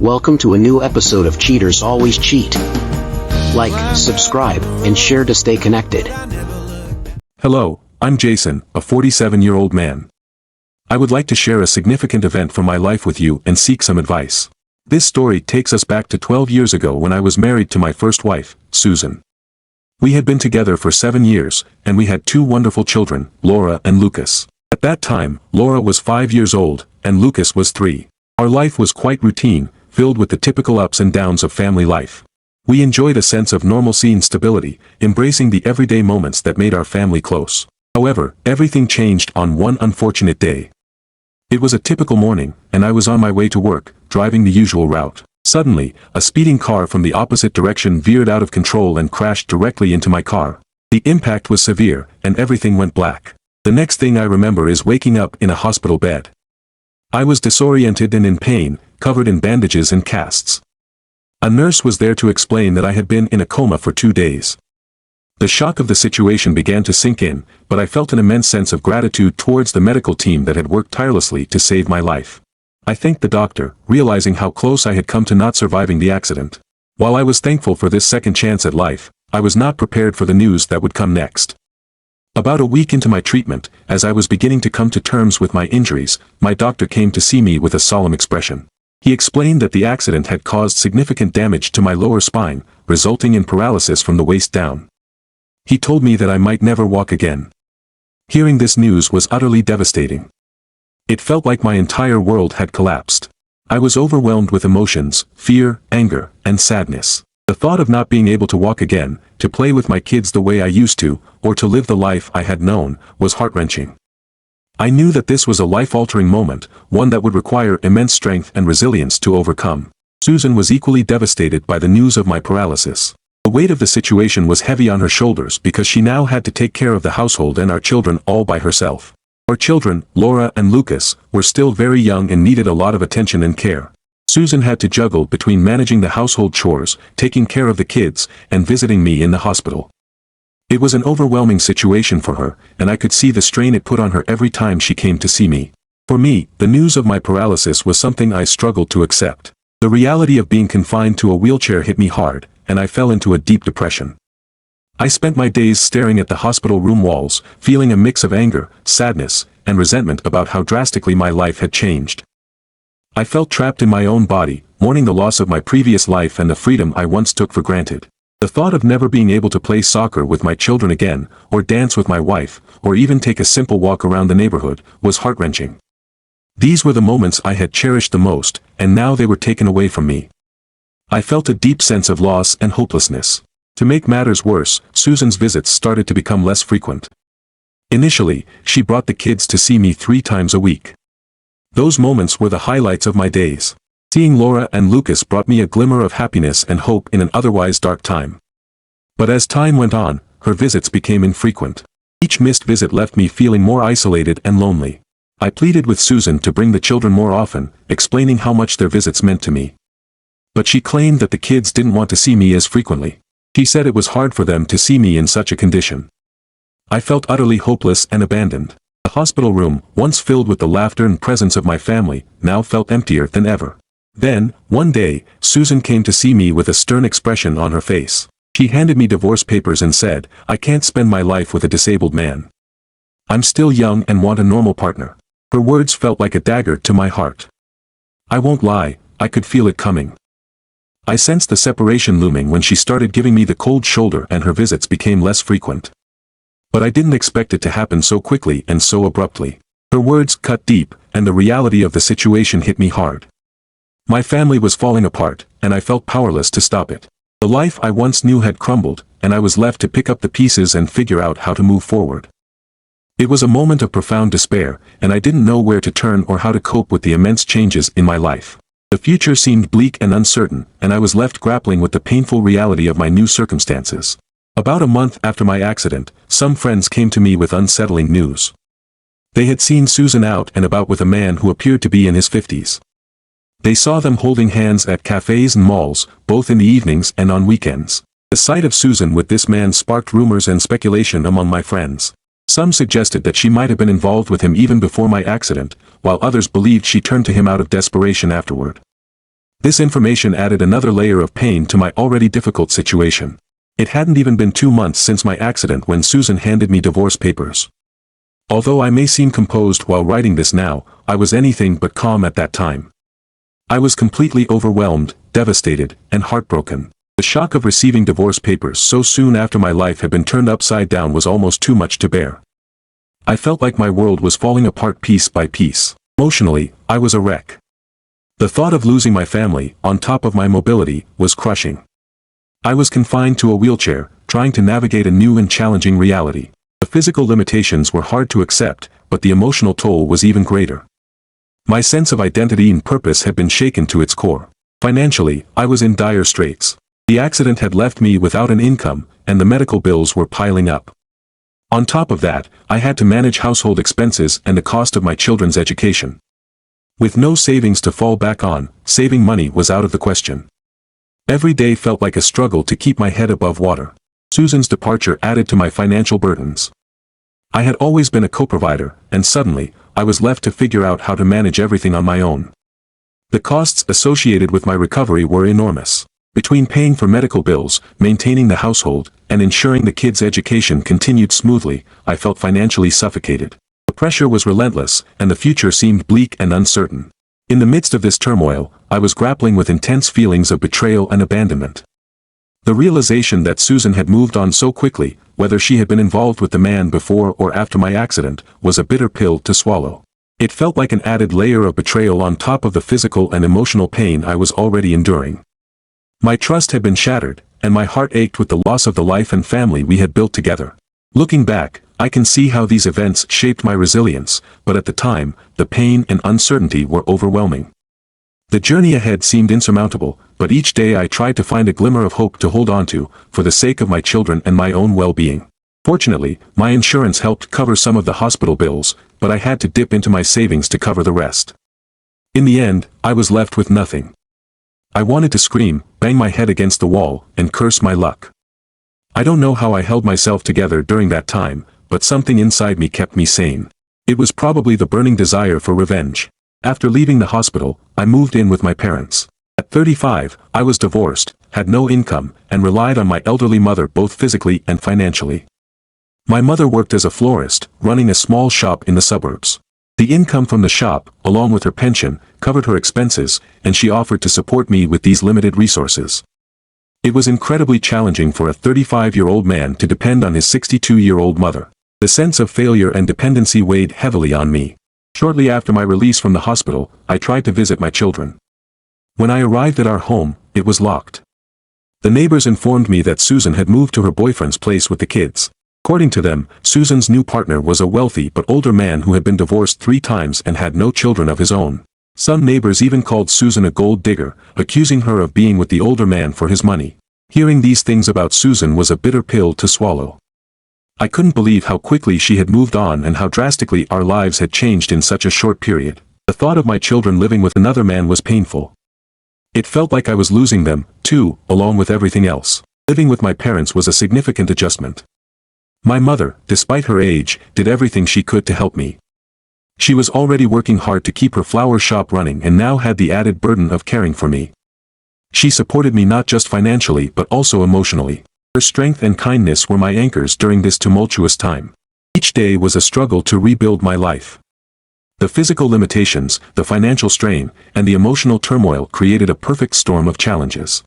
Welcome to a new episode of Cheaters Always Cheat. Like, subscribe, and share to stay connected. Hello, I'm Jason, a 47-year-old man. I would like to share a significant event from my life with you and seek some advice. This story takes us back to 12 years ago when I was married to my first wife, Susan. We had been together for 7 years, and we had 2 wonderful children, Laura and Lucas. At that time, Laura was 5 years old, and Lucas was 3. Our life was quite routine, filled with the typical ups and downs of family life. We enjoyed a sense of normalcy and stability, embracing the everyday moments that made our family close. However, everything changed on one unfortunate day. It was a typical morning, and I was on my way to work, driving the usual route. Suddenly, a speeding car from the opposite direction veered out of control and crashed directly into my car. The impact was severe, and everything went black. The next thing I remember is waking up in a hospital bed. I was disoriented and in pain, covered in bandages and casts. A nurse was there to explain that I had been in a coma for 2 days. The shock of the situation began to sink in, but I felt an immense sense of gratitude towards the medical team that had worked tirelessly to save my life. I thanked the doctor, realizing how close I had come to not surviving the accident. While I was thankful for this second chance at life, I was not prepared for the news that would come next. About a week into my treatment, as I was beginning to come to terms with my injuries, my doctor came to see me with a solemn expression. He explained that the accident had caused significant damage to my lower spine, resulting in paralysis from the waist down. He told me that I might never walk again. Hearing this news was utterly devastating. It felt like my entire world had collapsed. I was overwhelmed with emotions, fear, anger, and sadness. The thought of not being able to walk again, to play with my kids the way I used to, or to live the life I had known, was heart-wrenching. I knew that this was a life-altering moment, one that would require immense strength and resilience to overcome. Susan was equally devastated by the news of my paralysis. The weight of the situation was heavy on her shoulders because she now had to take care of the household and our children all by herself. Our children, Laura and Lucas, were still very young and needed a lot of attention and care. Susan had to juggle between managing the household chores, taking care of the kids, and visiting me in the hospital. It was an overwhelming situation for her, and I could see the strain it put on her every time she came to see me. For me, the news of my paralysis was something I struggled to accept. The reality of being confined to a wheelchair hit me hard, and I fell into a deep depression. I spent my days staring at the hospital room walls, feeling a mix of anger, sadness, and resentment about how drastically my life had changed. I felt trapped in my own body, mourning the loss of my previous life and the freedom I once took for granted. The thought of never being able to play soccer with my children again, or dance with my wife, or even take a simple walk around the neighborhood, was heart-wrenching. These were the moments I had cherished the most, and now they were taken away from me. I felt a deep sense of loss and hopelessness. To make matters worse, Susan's visits started to become less frequent. Initially, she brought the kids to see me 3 times a week. Those moments were the highlights of my days. Seeing Laura and Lucas brought me a glimmer of happiness and hope in an otherwise dark time. But as time went on, her visits became infrequent. Each missed visit left me feeling more isolated and lonely. I pleaded with Susan to bring the children more often, explaining how much their visits meant to me. But she claimed that the kids didn't want to see me as frequently. She said it was hard for them to see me in such a condition. I felt utterly hopeless and abandoned. The hospital room, once filled with the laughter and presence of my family, now felt emptier than ever. Then, one day, Susan came to see me with a stern expression on her face. She handed me divorce papers and said, "I can't spend my life with a disabled man. I'm still young and want a normal partner." Her words felt like a dagger to my heart. I won't lie, I could feel it coming. I sensed the separation looming when she started giving me the cold shoulder and her visits became less frequent. But I didn't expect it to happen so quickly and so abruptly. Her words cut deep, and the reality of the situation hit me hard. My family was falling apart, and I felt powerless to stop it. The life I once knew had crumbled, and I was left to pick up the pieces and figure out how to move forward. It was a moment of profound despair, and I didn't know where to turn or how to cope with the immense changes in my life. The future seemed bleak and uncertain, and I was left grappling with the painful reality of my new circumstances. About a month after my accident, some friends came to me with unsettling news. They had seen Susan out and about with a man who appeared to be in his 50s. They saw them holding hands at cafes and malls, both in the evenings and on weekends. The sight of Susan with this man sparked rumors and speculation among my friends. Some suggested that she might have been involved with him even before my accident, while others believed she turned to him out of desperation afterward. This information added another layer of pain to my already difficult situation. It hadn't even been 2 months since my accident when Susan handed me divorce papers. Although I may seem composed while writing this now, I was anything but calm at that time. I was completely overwhelmed, devastated, and heartbroken. The shock of receiving divorce papers so soon after my life had been turned upside down was almost too much to bear. I felt like my world was falling apart piece by piece. Emotionally, I was a wreck. The thought of losing my family, on top of my mobility, was crushing. I was confined to a wheelchair, trying to navigate a new and challenging reality. The physical limitations were hard to accept, but the emotional toll was even greater. My sense of identity and purpose had been shaken to its core. Financially, I was in dire straits. The accident had left me without an income, and the medical bills were piling up. On top of that, I had to manage household expenses and the cost of my children's education. With no savings to fall back on, saving money was out of the question. Every day felt like a struggle to keep my head above water. Susan's departure added to my financial burdens. I had always been a co-provider, and suddenly, I was left to figure out how to manage everything on my own. The costs associated with my recovery were enormous. Between paying for medical bills, maintaining the household, and ensuring the kids' education continued smoothly, I felt financially suffocated. The pressure was relentless, and the future seemed bleak and uncertain. In the midst of this turmoil, I was grappling with intense feelings of betrayal and abandonment. The realization that Susan had moved on so quickly, whether she had been involved with the man before or after my accident, was a bitter pill to swallow. It felt like an added layer of betrayal on top of the physical and emotional pain I was already enduring. My trust had been shattered, and my heart ached with the loss of the life and family we had built together. Looking back, I can see how these events shaped my resilience, but at the time, the pain and uncertainty were overwhelming. The journey ahead seemed insurmountable, but each day I tried to find a glimmer of hope to hold on to, for the sake of my children and my own well-being. Fortunately, my insurance helped cover some of the hospital bills, but I had to dip into my savings to cover the rest. In the end, I was left with nothing. I wanted to scream, bang my head against the wall, and curse my luck. I don't know how I held myself together during that time, but something inside me kept me sane. It was probably the burning desire for revenge. After leaving the hospital, I moved in with my parents. At 35, I was divorced, had no income, and relied on my elderly mother both physically and financially. My mother worked as a florist, running a small shop in the suburbs. The income from the shop, along with her pension, covered her expenses, and she offered to support me with these limited resources. It was incredibly challenging for a 35-year-old man to depend on his 62-year-old mother. The sense of failure and dependency weighed heavily on me. Shortly after my release from the hospital, I tried to visit my children. When I arrived at our home, it was locked. The neighbors informed me that Susan had moved to her boyfriend's place with the kids. According to them, Susan's new partner was a wealthy but older man who had been divorced 3 times and had no children of his own. Some neighbors even called Susan a gold digger, accusing her of being with the older man for his money. Hearing these things about Susan was a bitter pill to swallow. I couldn't believe how quickly she had moved on and how drastically our lives had changed in such a short period. The thought of my children living with another man was painful. It felt like I was losing them, too, along with everything else. Living with my parents was a significant adjustment. My mother, despite her age, did everything she could to help me. She was already working hard to keep her flower shop running and now had the added burden of caring for me. She supported me not just financially but also emotionally. Her strength and kindness were my anchors during this tumultuous time. Each day was a struggle to rebuild my life. The physical limitations, the financial strain, and the emotional turmoil created a perfect storm of challenges.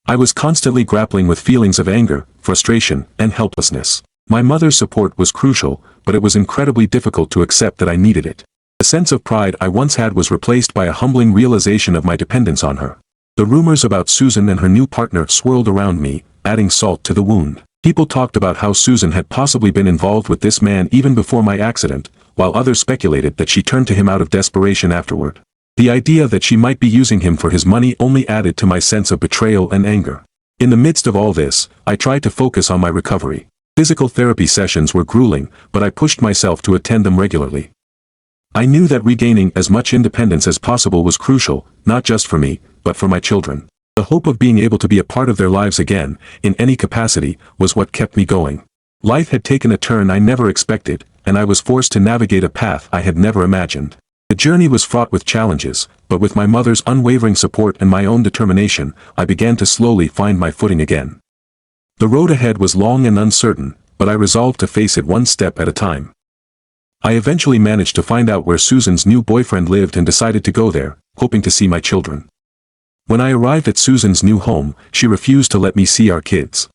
I was constantly grappling with feelings of anger, frustration, and helplessness. My mother's support was crucial, but it was incredibly difficult to accept that I needed it. The sense of pride I once had was replaced by a humbling realization of my dependence on her. The rumors about Susan and her new partner swirled around me, adding salt to the wound. People talked about how Susan had possibly been involved with this man even before my accident, while others speculated that she turned to him out of desperation afterward. The idea that she might be using him for his money only added to my sense of betrayal and anger. In the midst of all this, I tried to focus on my recovery. Physical therapy sessions were grueling, but I pushed myself to attend them regularly. I knew that regaining as much independence as possible was crucial, not just for me, but for my children. The hope of being able to be a part of their lives again, in any capacity, was what kept me going. Life had taken a turn I never expected, and I was forced to navigate a path I had never imagined. The journey was fraught with challenges, but with my mother's unwavering support and my own determination, I began to slowly find my footing again. The road ahead was long and uncertain, but I resolved to face it one step at a time. I eventually managed to find out where Susan's new boyfriend lived and decided to go there, hoping to see my children. When I arrived at Susan's new home, she refused to let me see our kids.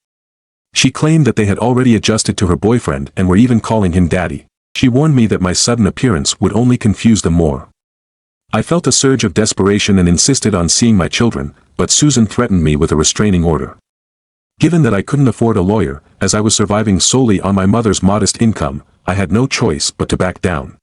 She claimed that they had already adjusted to her boyfriend and were even calling him daddy. She warned me that my sudden appearance would only confuse them more. I felt a surge of desperation and insisted on seeing my children, but Susan threatened me with a restraining order. Given that I couldn't afford a lawyer, as I was surviving solely on my mother's modest income, I had no choice but to back down.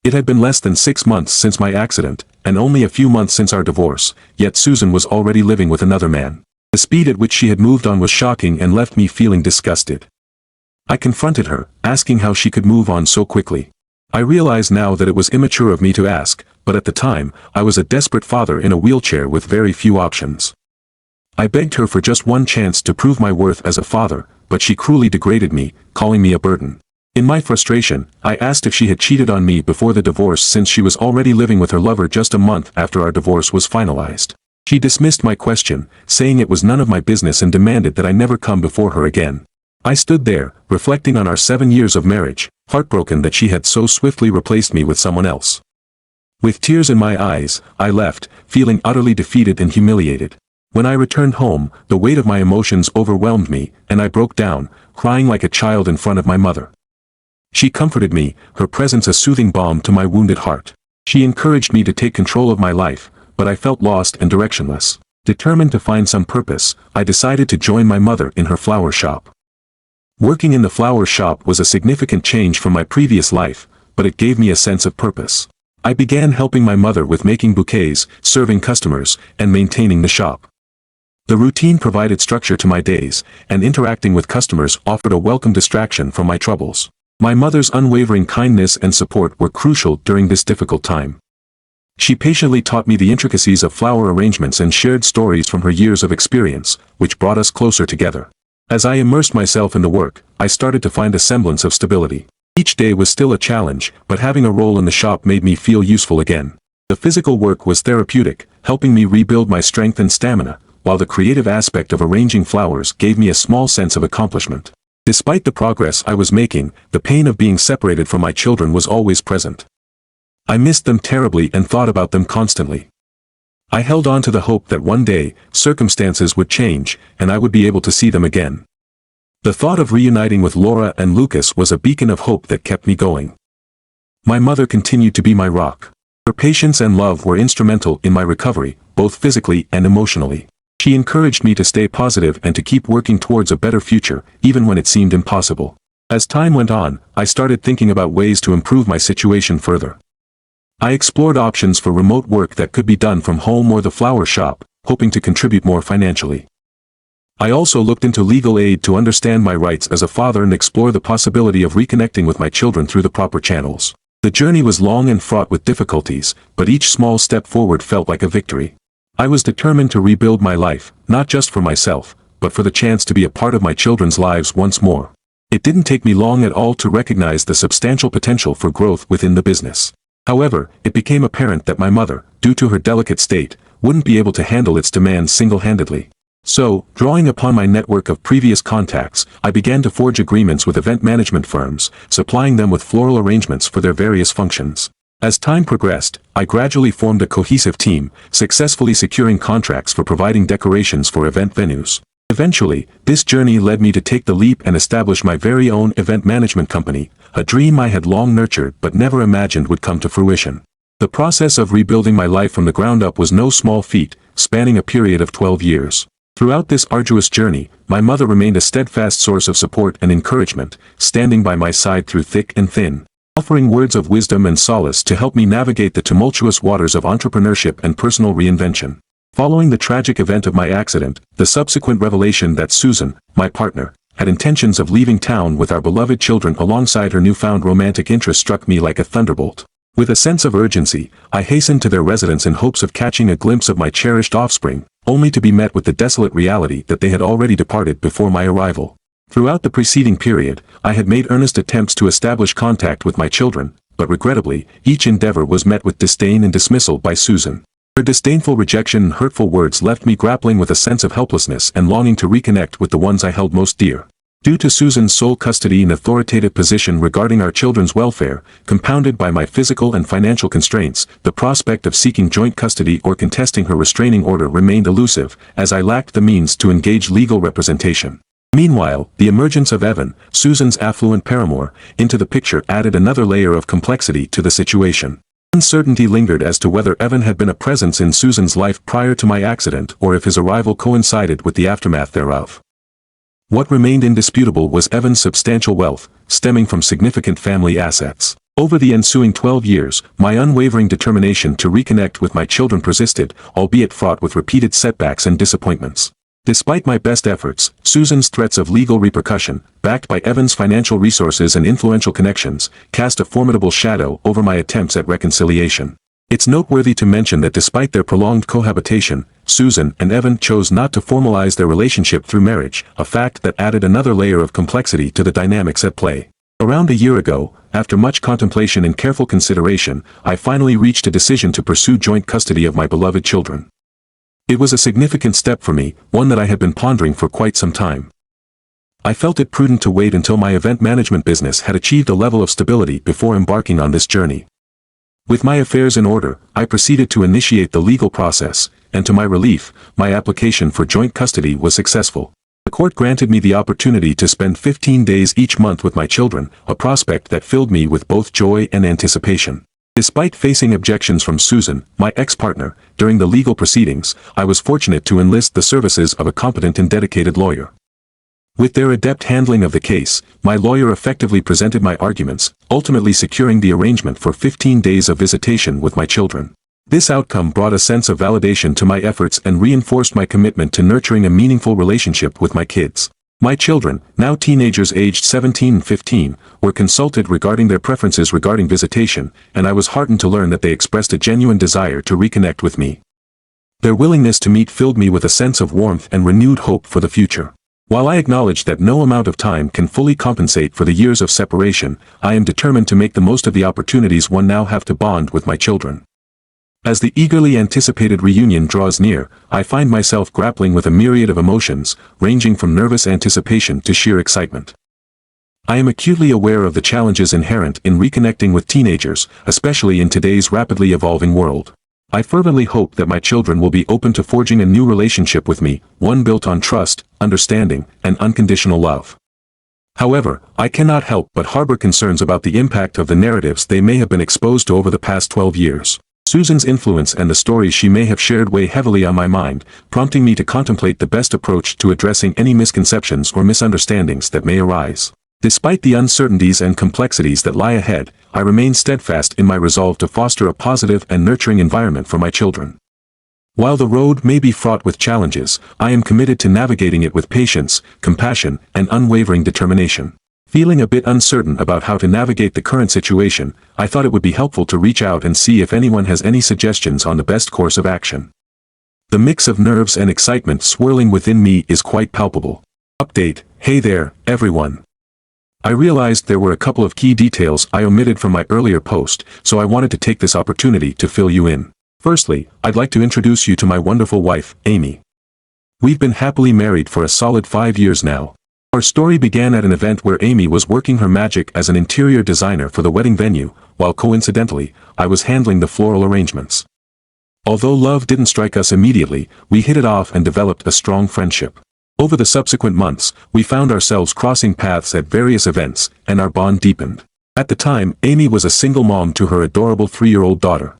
It had been less than 6 months since my accident, and only a few months since our divorce, yet Susan was already living with another man. The speed at which she had moved on was shocking and left me feeling disgusted. I confronted her, asking how she could move on so quickly. I realize now that it was immature of me to ask, but at the time, I was a desperate father in a wheelchair with very few options. I begged her for just one chance to prove my worth as a father, but she cruelly degraded me, calling me a burden. In my frustration, I asked if she had cheated on me before the divorce since she was already living with her lover just a month after our divorce was finalized. She dismissed my question, saying it was none of my business and demanded that I never come before her again. I stood there, reflecting on our 7 years of marriage, heartbroken that she had so swiftly replaced me with someone else. With tears in my eyes, I left, feeling utterly defeated and humiliated. When I returned home, the weight of my emotions overwhelmed me, and I broke down, crying like a child in front of my mother. She comforted me, her presence a soothing balm to my wounded heart. She encouraged me to take control of my life, but I felt lost and directionless. Determined to find some purpose, I decided to join my mother in her flower shop. Working in the flower shop was a significant change from my previous life, but it gave me a sense of purpose. I began helping my mother with making bouquets, serving customers, and maintaining the shop. The routine provided structure to my days, and interacting with customers offered a welcome distraction from my troubles. My mother's unwavering kindness and support were crucial during this difficult time. She patiently taught me the intricacies of flower arrangements and shared stories from her years of experience, which brought us closer together. As I immersed myself in the work, I started to find a semblance of stability. Each day was still a challenge, but having a role in the shop made me feel useful again. The physical work was therapeutic, helping me rebuild my strength and stamina, while the creative aspect of arranging flowers gave me a small sense of accomplishment. Despite the progress I was making, the pain of being separated from my children was always present. I missed them terribly and thought about them constantly. I held on to the hope that one day, circumstances would change, and I would be able to see them again. The thought of reuniting with Laura and Lucas was a beacon of hope that kept me going. My mother continued to be my rock. Her patience and love were instrumental in my recovery, both physically and emotionally. She encouraged me to stay positive and to keep working towards a better future, even when it seemed impossible. As time went on, I started thinking about ways to improve my situation further. I explored options for remote work that could be done from home or the flower shop, hoping to contribute more financially. I also looked into legal aid to understand my rights as a father and explore the possibility of reconnecting with my children through the proper channels. The journey was long and fraught with difficulties, but each small step forward felt like a victory. I was determined to rebuild my life, not just for myself, but for the chance to be a part of my children's lives once more. It didn't take me long at all to recognize the substantial potential for growth within the business. However, it became apparent that my mother, due to her delicate state, wouldn't be able to handle its demands single-handedly. So, drawing upon my network of previous contacts, I began to forge agreements with event management firms, supplying them with floral arrangements for their various functions. As time progressed, I gradually formed a cohesive team, successfully securing contracts for providing decorations for event venues. Eventually, this journey led me to take the leap and establish my very own event management company, a dream I had long nurtured but never imagined would come to fruition. The process of rebuilding my life from the ground up was no small feat, spanning a period of 12 years. Throughout this arduous journey, my mother remained a steadfast source of support and encouragement, standing by my side through thick and thin, offering words of wisdom and solace to help me navigate the tumultuous waters of entrepreneurship and personal reinvention. Following the tragic event of my accident, the subsequent revelation that Susan, my partner, had intentions of leaving town with our beloved children alongside her newfound romantic interest struck me like a thunderbolt. With a sense of urgency, I hastened to their residence in hopes of catching a glimpse of my cherished offspring, only to be met with the desolate reality that they had already departed before my arrival. Throughout the preceding period, I had made earnest attempts to establish contact with my children, but regrettably, each endeavor was met with disdain and dismissal by Susan. Her disdainful rejection and hurtful words left me grappling with a sense of helplessness and longing to reconnect with the ones I held most dear. Due to Susan's sole custody and authoritative position regarding our children's welfare, compounded by my physical and financial constraints, the prospect of seeking joint custody or contesting her restraining order remained elusive, as I lacked the means to engage legal representation. Meanwhile, the emergence of Evan, Susan's affluent paramour, into the picture added another layer of complexity to the situation. Uncertainty lingered as to whether Evan had been a presence in Susan's life prior to my accident or if his arrival coincided with the aftermath thereof. What remained indisputable was Evan's substantial wealth, stemming from significant family assets. Over the ensuing 12 years, my unwavering determination to reconnect with my children persisted, albeit fraught with repeated setbacks and disappointments. Despite my best efforts, Susan's threats of legal repercussion, backed by Evan's financial resources and influential connections, cast a formidable shadow over my attempts at reconciliation. It's noteworthy to mention that despite their prolonged cohabitation, Susan and Evan chose not to formalize their relationship through marriage, a fact that added another layer of complexity to the dynamics at play. Around a year ago, after much contemplation and careful consideration, I finally reached a decision to pursue joint custody of my beloved children. It was a significant step for me, one that I had been pondering for quite some time. I felt it prudent to wait until my event management business had achieved a level of stability before embarking on this journey. With my affairs in order, I proceeded to initiate the legal process, and to my relief, my application for joint custody was successful. The court granted me the opportunity to spend 15 days each month with my children, a prospect that filled me with both joy and anticipation. Despite facing objections from Susan, my ex-partner, during the legal proceedings, I was fortunate to enlist the services of a competent and dedicated lawyer. With their adept handling of the case, my lawyer effectively presented my arguments, ultimately securing the arrangement for 15 days of visitation with my children. This outcome brought a sense of validation to my efforts and reinforced my commitment to nurturing a meaningful relationship with my kids. My children, now teenagers aged 17 and 15, were consulted regarding their preferences regarding visitation, and I was heartened to learn that they expressed a genuine desire to reconnect with me. Their willingness to meet filled me with a sense of warmth and renewed hope for the future. While I acknowledge that no amount of time can fully compensate for the years of separation, I am determined to make the most of the opportunities one now have to bond with my children. As the eagerly anticipated reunion draws near, I find myself grappling with a myriad of emotions, ranging from nervous anticipation to sheer excitement. I am acutely aware of the challenges inherent in reconnecting with teenagers, especially in today's rapidly evolving world. I fervently hope that my children will be open to forging a new relationship with me, one built on trust, understanding, and unconditional love. However, I cannot help but harbor concerns about the impact of the narratives they may have been exposed to over the past 12 years. Susan's influence and the stories she may have shared weigh heavily on my mind, prompting me to contemplate the best approach to addressing any misconceptions or misunderstandings that may arise. Despite the uncertainties and complexities that lie ahead, I remain steadfast in my resolve to foster a positive and nurturing environment for my children. While the road may be fraught with challenges, I am committed to navigating it with patience, compassion, and unwavering determination. Feeling a bit uncertain about how to navigate the current situation, I thought it would be helpful to reach out and see if anyone has any suggestions on the best course of action. The mix of nerves and excitement swirling within me is quite palpable. Update: Hey there, everyone. I realized there were a couple of key details I omitted from my earlier post, so I wanted to take this opportunity to fill you in. Firstly, I'd like to introduce you to my wonderful wife, Amy. We've been happily married for a solid 5 years now. Our story began at an event where Amy was working her magic as an interior designer for the wedding venue, while coincidentally, I was handling the floral arrangements. Although love didn't strike us immediately, we hit it off and developed a strong friendship. Over the subsequent months, we found ourselves crossing paths at various events, and our bond deepened. At the time, Amy was a single mom to her adorable 3-year-old daughter.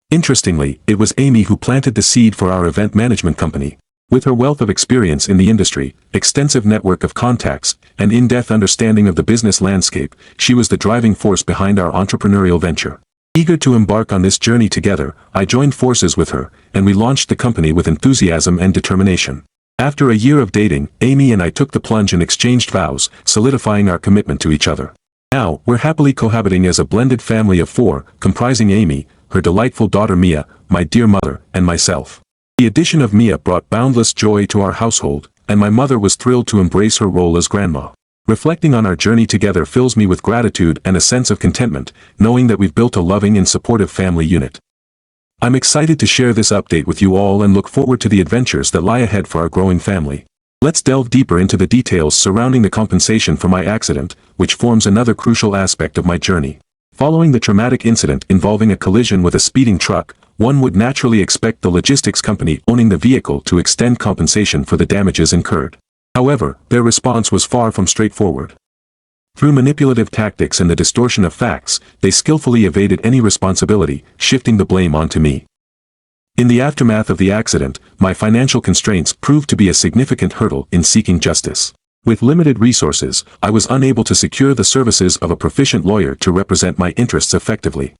Interestingly, it was Amy who planted the seed for our event management company. With her wealth of experience in the industry, extensive network of contacts, and in-depth understanding of the business landscape, she was the driving force behind our entrepreneurial venture. Eager to embark on this journey together, I joined forces with her, and we launched the company with enthusiasm and determination. After a year of dating, Amy and I took the plunge and exchanged vows, solidifying our commitment to each other. Now, we're happily cohabiting as a blended family of 4, comprising Amy, her delightful daughter Mia, my dear mother, and myself. The addition of Mia brought boundless joy to our household, and my mother was thrilled to embrace her role as grandma. Reflecting on our journey together fills me with gratitude and a sense of contentment, knowing that we've built a loving and supportive family unit. I'm excited to share this update with you all and look forward to the adventures that lie ahead for our growing family. Let's delve deeper into the details surrounding the compensation for my accident, which forms another crucial aspect of my journey. Following the traumatic incident involving a collision with a speeding truck, one would naturally expect the logistics company owning the vehicle to extend compensation for the damages incurred. However, their response was far from straightforward. Through manipulative tactics and the distortion of facts, they skillfully evaded any responsibility, shifting the blame onto me. In the aftermath of the accident, my financial constraints proved to be a significant hurdle in seeking justice. With limited resources, I was unable to secure the services of a proficient lawyer to represent my interests effectively.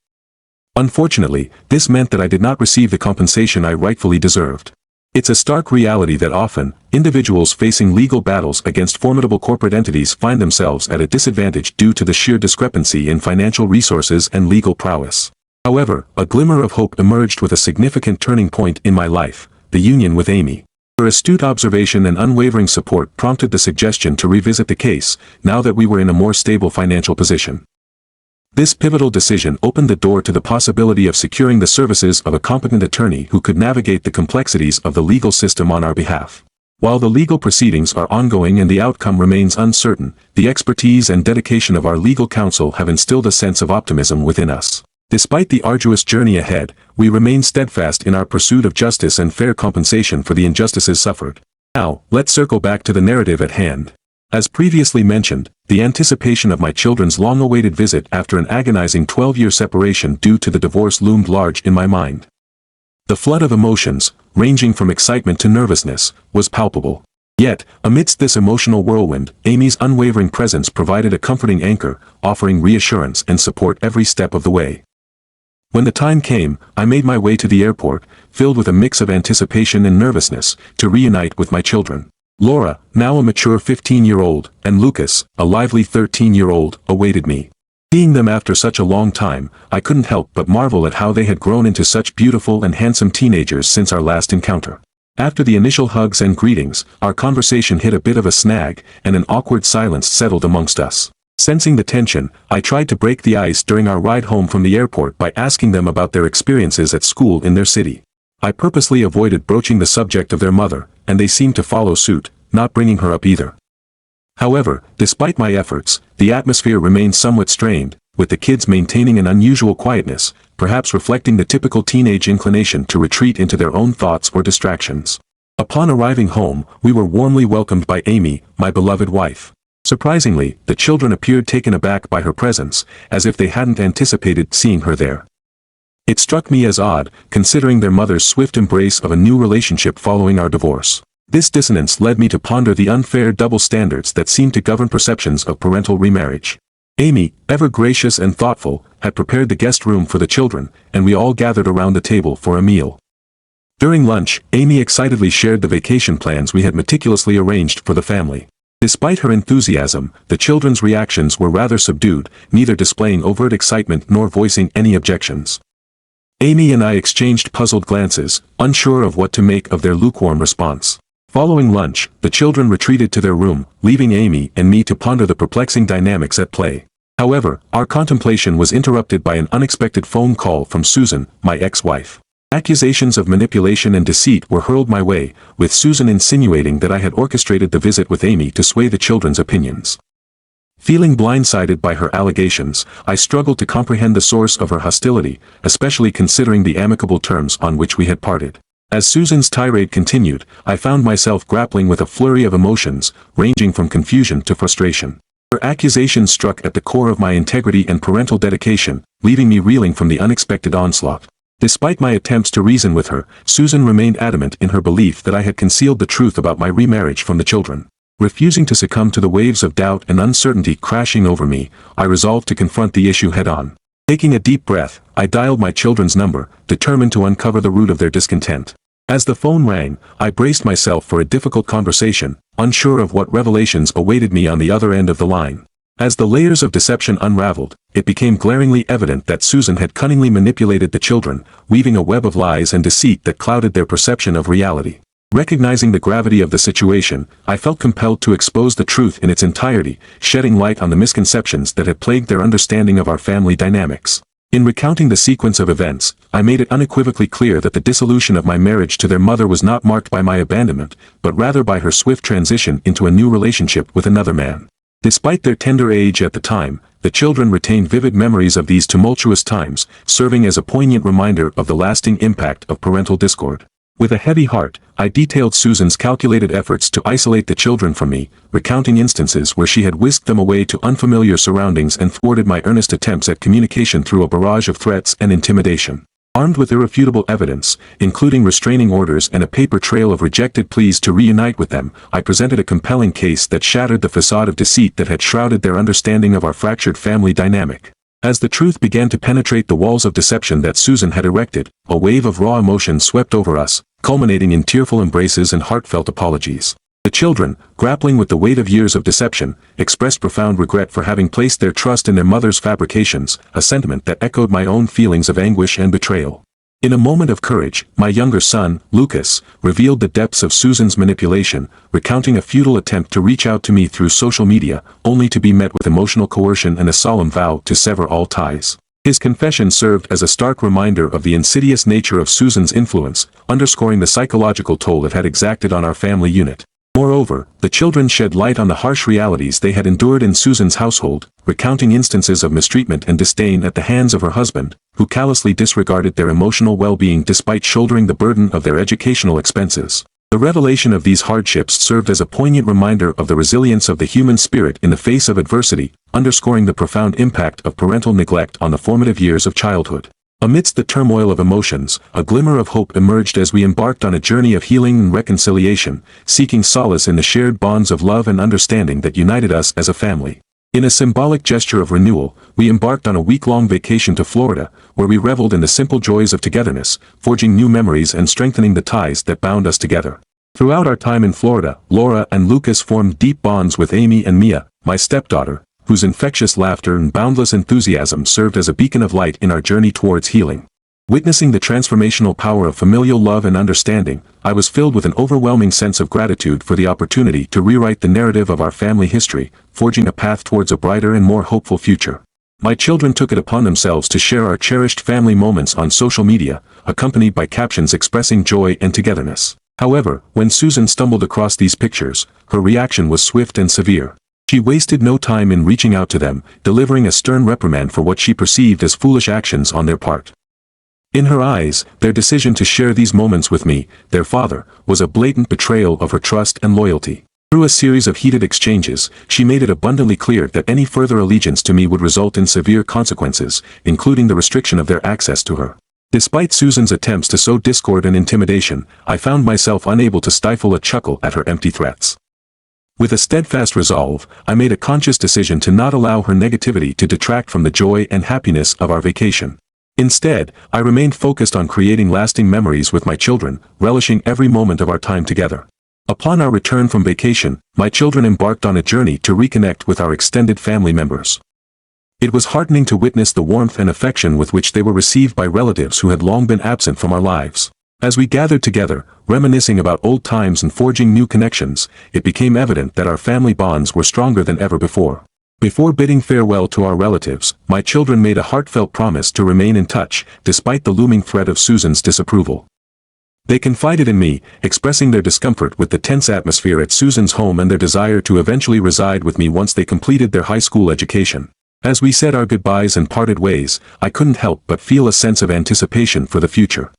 Unfortunately, this meant that I did not receive the compensation I rightfully deserved. It's a stark reality that often, individuals facing legal battles against formidable corporate entities find themselves at a disadvantage due to the sheer discrepancy in financial resources and legal prowess. However, a glimmer of hope emerged with a significant turning point in my life, the union with Amy. Her astute observation and unwavering support prompted the suggestion to revisit the case, now that we were in a more stable financial position. This pivotal decision opened the door to the possibility of securing the services of a competent attorney who could navigate the complexities of the legal system on our behalf. While the legal proceedings are ongoing and the outcome remains uncertain, the expertise and dedication of our legal counsel have instilled a sense of optimism within us. Despite the arduous journey ahead, we remain steadfast in our pursuit of justice and fair compensation for the injustices suffered. Now, let's circle back to the narrative at hand. As previously mentioned, the anticipation of my children's long-awaited visit after an agonizing 12-year separation due to the divorce loomed large in my mind. The flood of emotions, ranging from excitement to nervousness, was palpable. Yet, amidst this emotional whirlwind, Amy's unwavering presence provided a comforting anchor, offering reassurance and support every step of the way. When the time came, I made my way to the airport, filled with a mix of anticipation and nervousness, to reunite with my children. Laura, now a mature 15-year-old, and Lucas, a lively 13-year-old, awaited me. Seeing them after such a long time, I couldn't help but marvel at how they had grown into such beautiful and handsome teenagers since our last encounter. After the initial hugs and greetings, our conversation hit a bit of a snag, and an awkward silence settled amongst us. Sensing the tension, I tried to break the ice during our ride home from the airport by asking them about their experiences at school in their city. I purposely avoided broaching the subject of their mother, and they seemed to follow suit, not bringing her up either. However, despite my efforts, the atmosphere remained somewhat strained, with the kids maintaining an unusual quietness, perhaps reflecting the typical teenage inclination to retreat into their own thoughts or distractions. Upon arriving home, we were warmly welcomed by Amy, my beloved wife. Surprisingly, the children appeared taken aback by her presence, as if they hadn't anticipated seeing her there. It struck me as odd, considering their mother's swift embrace of a new relationship following our divorce. This dissonance led me to ponder the unfair double standards that seemed to govern perceptions of parental remarriage. Amy, ever gracious and thoughtful, had prepared the guest room for the children, and we all gathered around the table for a meal. During lunch, Amy excitedly shared the vacation plans we had meticulously arranged for the family. Despite her enthusiasm, the children's reactions were rather subdued, neither displaying overt excitement nor voicing any objections. Amy and I exchanged puzzled glances, unsure of what to make of their lukewarm response. Following lunch, the children retreated to their room, leaving Amy and me to ponder the perplexing dynamics at play. However, our contemplation was interrupted by an unexpected phone call from Susan, my ex-wife. Accusations of manipulation and deceit were hurled my way, with Susan insinuating that I had orchestrated the visit with Amy to sway the children's opinions. Feeling blindsided by her allegations, I struggled to comprehend the source of her hostility, especially considering the amicable terms on which we had parted. As Susan's tirade continued, I found myself grappling with a flurry of emotions, ranging from confusion to frustration. Her accusations struck at the core of my integrity and parental dedication, leaving me reeling from the unexpected onslaught. Despite my attempts to reason with her, Susan remained adamant in her belief that I had concealed the truth about my remarriage from the children. Refusing to succumb to the waves of doubt and uncertainty crashing over me, I resolved to confront the issue head-on. Taking a deep breath, I dialed my children's number, determined to uncover the root of their discontent. As the phone rang, I braced myself for a difficult conversation, unsure of what revelations awaited me on the other end of the line. As the layers of deception unraveled, it became glaringly evident that Susan had cunningly manipulated the children, weaving a web of lies and deceit that clouded their perception of reality. Recognizing the gravity of the situation, I felt compelled to expose the truth in its entirety, shedding light on the misconceptions that had plagued their understanding of our family dynamics. In recounting the sequence of events, I made it unequivocally clear that the dissolution of my marriage to their mother was not marked by my abandonment, but rather by her swift transition into a new relationship with another man. Despite their tender age at the time, the children retained vivid memories of these tumultuous times, serving as a poignant reminder of the lasting impact of parental discord. With a heavy heart, I detailed Susan's calculated efforts to isolate the children from me, recounting instances where she had whisked them away to unfamiliar surroundings and thwarted my earnest attempts at communication through a barrage of threats and intimidation. Armed with irrefutable evidence, including restraining orders and a paper trail of rejected pleas to reunite with them, I presented a compelling case that shattered the facade of deceit that had shrouded their understanding of our fractured family dynamic. As the truth began to penetrate the walls of deception that Susan had erected, a wave of raw emotion swept over us, culminating in tearful embraces and heartfelt apologies. The children, grappling with the weight of years of deception, expressed profound regret for having placed their trust in their mother's fabrications, a sentiment that echoed my own feelings of anguish and betrayal. In a moment of courage, my younger son, Lucas, revealed the depths of Susan's manipulation, recounting a futile attempt to reach out to me through social media, only to be met with emotional coercion and a solemn vow to sever all ties. His confession served as a stark reminder of the insidious nature of Susan's influence, underscoring the psychological toll it had exacted on our family unit. Moreover, the children shed light on the harsh realities they had endured in Susan's household, recounting instances of mistreatment and disdain at the hands of her husband, who callously disregarded their emotional well-being despite shouldering the burden of their educational expenses. The revelation of these hardships served as a poignant reminder of the resilience of the human spirit in the face of adversity, underscoring the profound impact of parental neglect on the formative years of childhood. Amidst the turmoil of emotions, a glimmer of hope emerged as we embarked on a journey of healing and reconciliation, seeking solace in the shared bonds of love and understanding that united us as a family. In a symbolic gesture of renewal, we embarked on a week-long vacation to Florida, where we reveled in the simple joys of togetherness, forging new memories and strengthening the ties that bound us together. Throughout our time in Florida, Laura and Lucas formed deep bonds with Amy and Mia, my stepdaughter, whose infectious laughter and boundless enthusiasm served as a beacon of light in our journey towards healing. Witnessing the transformational power of familial love and understanding, I was filled with an overwhelming sense of gratitude for the opportunity to rewrite the narrative of our family history, forging a path towards a brighter and more hopeful future. My children took it upon themselves to share our cherished family moments on social media, accompanied by captions expressing joy and togetherness. However, when Susan stumbled across these pictures, her reaction was swift and severe. She wasted no time in reaching out to them, delivering a stern reprimand for what she perceived as foolish actions on their part. In her eyes, their decision to share these moments with me, their father, was a blatant betrayal of her trust and loyalty. Through a series of heated exchanges, she made it abundantly clear that any further allegiance to me would result in severe consequences, including the restriction of their access to her. Despite Susan's attempts to sow discord and intimidation, I found myself unable to stifle a chuckle at her empty threats. With a steadfast resolve, I made a conscious decision to not allow her negativity to detract from the joy and happiness of our vacation. Instead, I remained focused on creating lasting memories with my children, relishing every moment of our time together. Upon our return from vacation, my children embarked on a journey to reconnect with our extended family members. It was heartening to witness the warmth and affection with which they were received by relatives who had long been absent from our lives. As we gathered together, reminiscing about old times and forging new connections, it became evident that our family bonds were stronger than ever before. Before bidding farewell to our relatives, my children made a heartfelt promise to remain in touch, despite the looming threat of Susan's disapproval. They confided in me, expressing their discomfort with the tense atmosphere at Susan's home and their desire to eventually reside with me once they completed their high school education. As we said our goodbyes and parted ways, I couldn't help but feel a sense of anticipation for the future.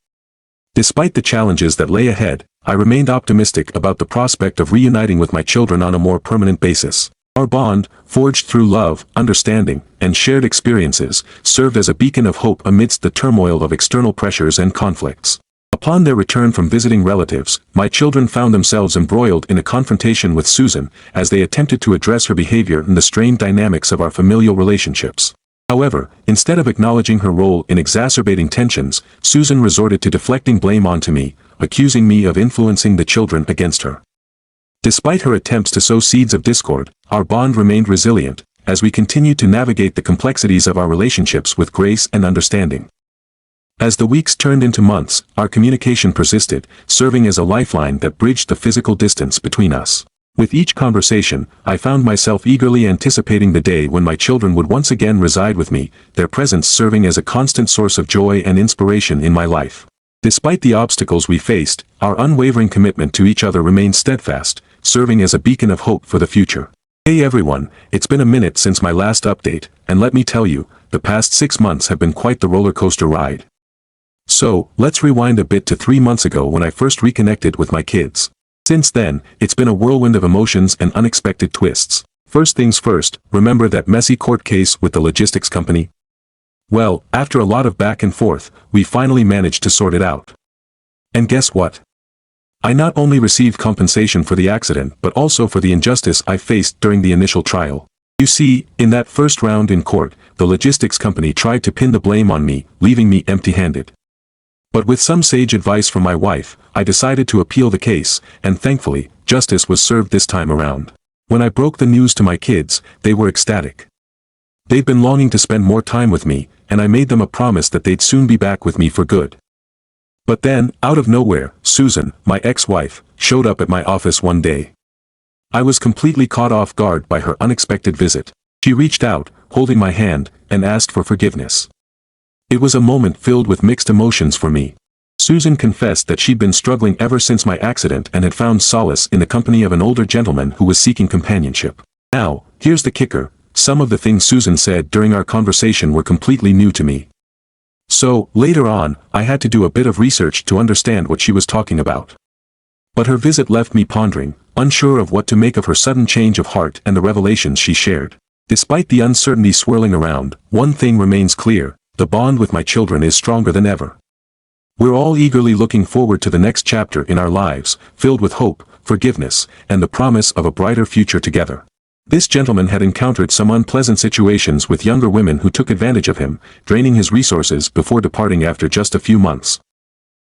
Despite the challenges that lay ahead, I remained optimistic about the prospect of reuniting with my children on a more permanent basis. Our bond, forged through love, understanding, and shared experiences, served as a beacon of hope amidst the turmoil of external pressures and conflicts. Upon their return from visiting relatives, my children found themselves embroiled in a confrontation with Susan, as they attempted to address her behavior and the strained dynamics of our familial relationships. However, instead of acknowledging her role in exacerbating tensions, Susan resorted to deflecting blame onto me, accusing me of influencing the children against her. Despite her attempts to sow seeds of discord, our bond remained resilient, as we continued to navigate the complexities of our relationships with grace and understanding. As the weeks turned into months, our communication persisted, serving as a lifeline that bridged the physical distance between us. With each conversation, I found myself eagerly anticipating the day when my children would once again reside with me, their presence serving as a constant source of joy and inspiration in my life. Despite the obstacles we faced, our unwavering commitment to each other remained steadfast, serving as a beacon of hope for the future. Hey everyone, it's been a minute since my last update, and let me tell you, the past 6 months have been quite the roller coaster ride. So, let's rewind a bit to 3 months ago when I first reconnected with my kids. Since then, it's been a whirlwind of emotions and unexpected twists. First things first, remember that messy court case with the logistics company? Well, after a lot of back and forth, we finally managed to sort it out. And guess what? I not only received compensation for the accident but also for the injustice I faced during the initial trial. You see, in that first round in court, the logistics company tried to pin the blame on me, leaving me empty-handed. But with some sage advice from my wife, I decided to appeal the case, and thankfully, justice was served this time around. When I broke the news to my kids, they were ecstatic. They'd been longing to spend more time with me, and I made them a promise that they'd soon be back with me for good. But then, out of nowhere, Susan, my ex-wife, showed up at my office one day. I was completely caught off guard by her unexpected visit. She reached out, holding my hand, and asked for forgiveness. It was a moment filled with mixed emotions for me. Susan confessed that she'd been struggling ever since my accident and had found solace in the company of an older gentleman who was seeking companionship. Now, here's the kicker, some of the things Susan said during our conversation were completely new to me. So, later on, I had to do a bit of research to understand what she was talking about. But her visit left me pondering, unsure of what to make of her sudden change of heart and the revelations she shared. Despite the uncertainty swirling around, one thing remains clear. The bond with my children is stronger than ever. We're all eagerly looking forward to the next chapter in our lives, filled with hope, forgiveness, and the promise of a brighter future together. This gentleman had encountered some unpleasant situations with younger women who took advantage of him, draining his resources before departing after just a few months.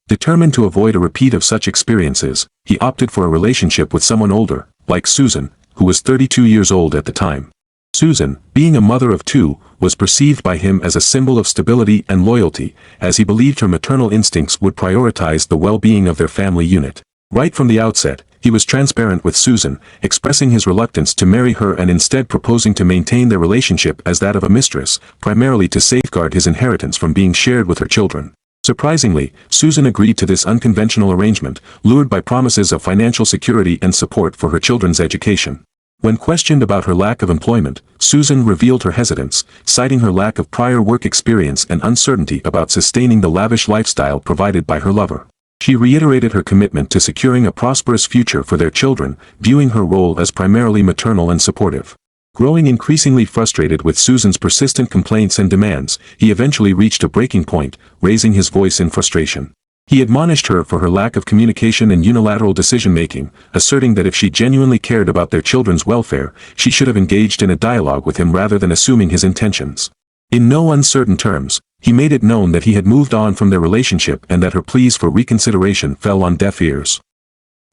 Determined to avoid a repeat of such experiences, he opted for a relationship with someone older, like Susan, who was 32 years old at the time. Susan, being a mother of 2, was perceived by him as a symbol of stability and loyalty, as he believed her maternal instincts would prioritize the well-being of their family unit. Right from the outset, he was transparent with Susan, expressing his reluctance to marry her and instead proposing to maintain their relationship as that of a mistress, primarily to safeguard his inheritance from being shared with her children. Surprisingly, Susan agreed to this unconventional arrangement, lured by promises of financial security and support for her children's education. When questioned about her lack of employment, Susan revealed her hesitance, citing her lack of prior work experience and uncertainty about sustaining the lavish lifestyle provided by her lover. She reiterated her commitment to securing a prosperous future for their children, viewing her role as primarily maternal and supportive. Growing increasingly frustrated with Susan's persistent complaints and demands, he eventually reached a breaking point, raising his voice in frustration. He admonished her for her lack of communication and unilateral decision-making, asserting that if she genuinely cared about their children's welfare, she should have engaged in a dialogue with him rather than assuming his intentions. In no uncertain terms, he made it known that he had moved on from their relationship and that her pleas for reconsideration fell on deaf ears.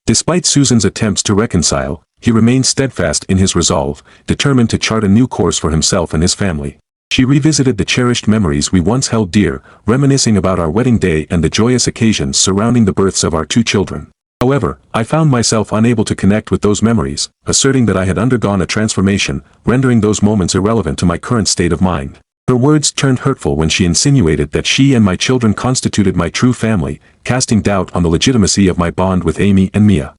Despite Susan's attempts to reconcile, he remained steadfast in his resolve, determined to chart a new course for himself and his family. She revisited the cherished memories we once held dear, reminiscing about our wedding day and the joyous occasions surrounding the births of our 2 children. However, I found myself unable to connect with those memories, asserting that I had undergone a transformation, rendering those moments irrelevant to my current state of mind. Her words turned hurtful when she insinuated that she and my children constituted my true family, casting doubt on the legitimacy of my bond with Amy and Mia.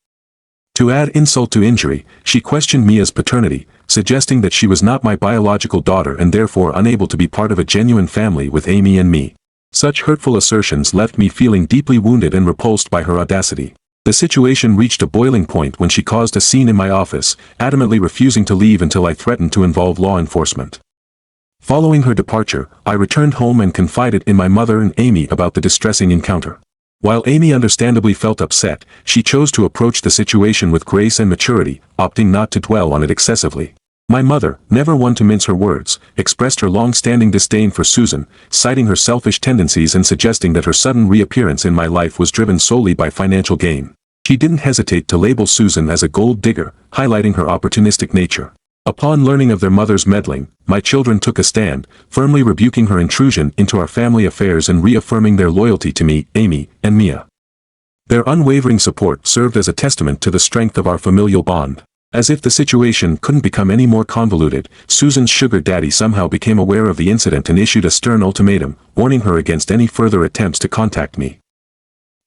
To add insult to injury, she questioned Mia's paternity, suggesting that she was not my biological daughter and therefore unable to be part of a genuine family with Amy and me. Such hurtful assertions left me feeling deeply wounded and repulsed by her audacity. The situation reached a boiling point when she caused a scene in my office, adamantly refusing to leave until I threatened to involve law enforcement. Following her departure, I returned home and confided in my mother and Amy about the distressing encounter. While Amy understandably felt upset, she chose to approach the situation with grace and maturity, opting not to dwell on it excessively. My mother, never one to mince her words, expressed her long-standing disdain for Susan, citing her selfish tendencies and suggesting that her sudden reappearance in my life was driven solely by financial gain. She didn't hesitate to label Susan as a gold digger, highlighting her opportunistic nature. Upon learning of their mother's meddling, my children took a stand, firmly rebuking her intrusion into our family affairs and reaffirming their loyalty to me, Amy, and Mia. Their unwavering support served as a testament to the strength of our familial bond. As if the situation couldn't become any more convoluted, Susan's sugar daddy somehow became aware of the incident and issued a stern ultimatum, warning her against any further attempts to contact me.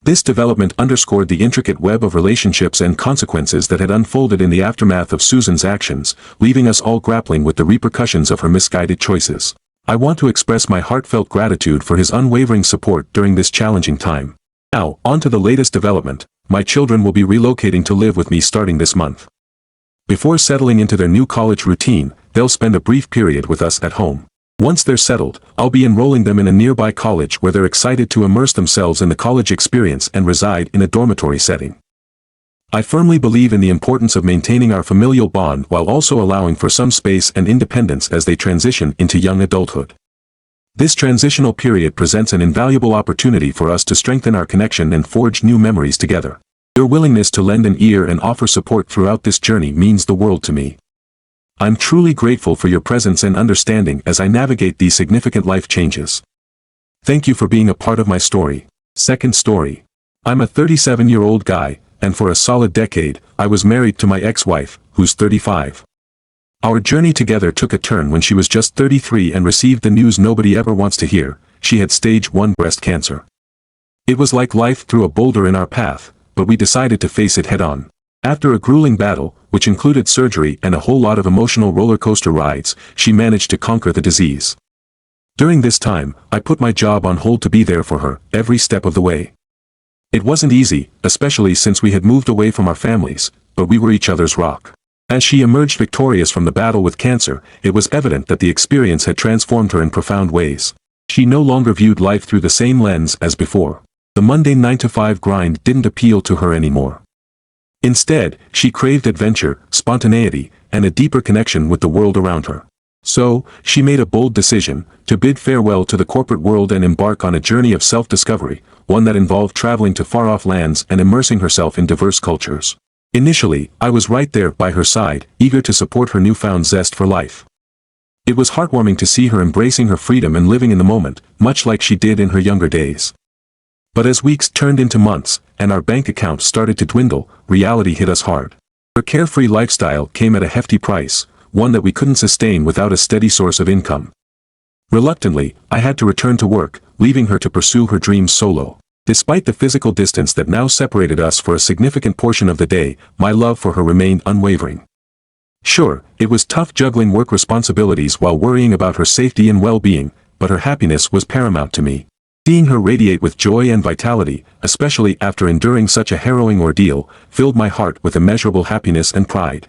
This development underscored the intricate web of relationships and consequences that had unfolded in the aftermath of Susan's actions, leaving us all grappling with the repercussions of her misguided choices. I want to express my heartfelt gratitude for his unwavering support during this challenging time. Now, on to the latest development. My children will be relocating to live with me starting this month. Before settling into their new college routine, they'll spend a brief period with us at home. Once they're settled, I'll be enrolling them in a nearby college where they're excited to immerse themselves in the college experience and reside in a dormitory setting. I firmly believe in the importance of maintaining our familial bond while also allowing for some space and independence as they transition into young adulthood. This transitional period presents an invaluable opportunity for us to strengthen our connection and forge new memories together. Your willingness to lend an ear and offer support throughout this journey means the world to me. I'm truly grateful for your presence and understanding as I navigate these significant life changes. Thank you for being a part of my story. Second story. I'm a 37-year-old guy, and for a solid decade, I was married to my ex-wife, who's 35. Our journey together took a turn when she was just 33 and received the news nobody ever wants to hear: she had stage 1 breast cancer. It was like life threw a boulder in our path, but we decided to face it head-on. After a grueling battle, which included surgery and a whole lot of emotional roller coaster rides, she managed to conquer the disease. During this time, I put my job on hold to be there for her, every step of the way. It wasn't easy, especially since we had moved away from our families, but we were each other's rock. As she emerged victorious from the battle with cancer, it was evident that the experience had transformed her in profound ways. She no longer viewed life through the same lens as before. The mundane 9-to-5 grind didn't appeal to her anymore. Instead, she craved adventure, spontaneity, and a deeper connection with the world around her. So, she made a bold decision to bid farewell to the corporate world and embark on a journey of self-discovery, one that involved traveling to far-off lands and immersing herself in diverse cultures. Initially, I was right there by her side, eager to support her newfound zest for life. It was heartwarming to see her embracing her freedom and living in the moment, much like she did in her younger days. But as weeks turned into months, and our bank account started to dwindle, reality hit us hard. Her carefree lifestyle came at a hefty price, one that we couldn't sustain without a steady source of income. Reluctantly, I had to return to work, leaving her to pursue her dreams solo. Despite the physical distance that now separated us for a significant portion of the day, my love for her remained unwavering. Sure, it was tough juggling work responsibilities while worrying about her safety and well-being, but her happiness was paramount to me. Seeing her radiate with joy and vitality, especially after enduring such a harrowing ordeal, filled my heart with immeasurable happiness and pride.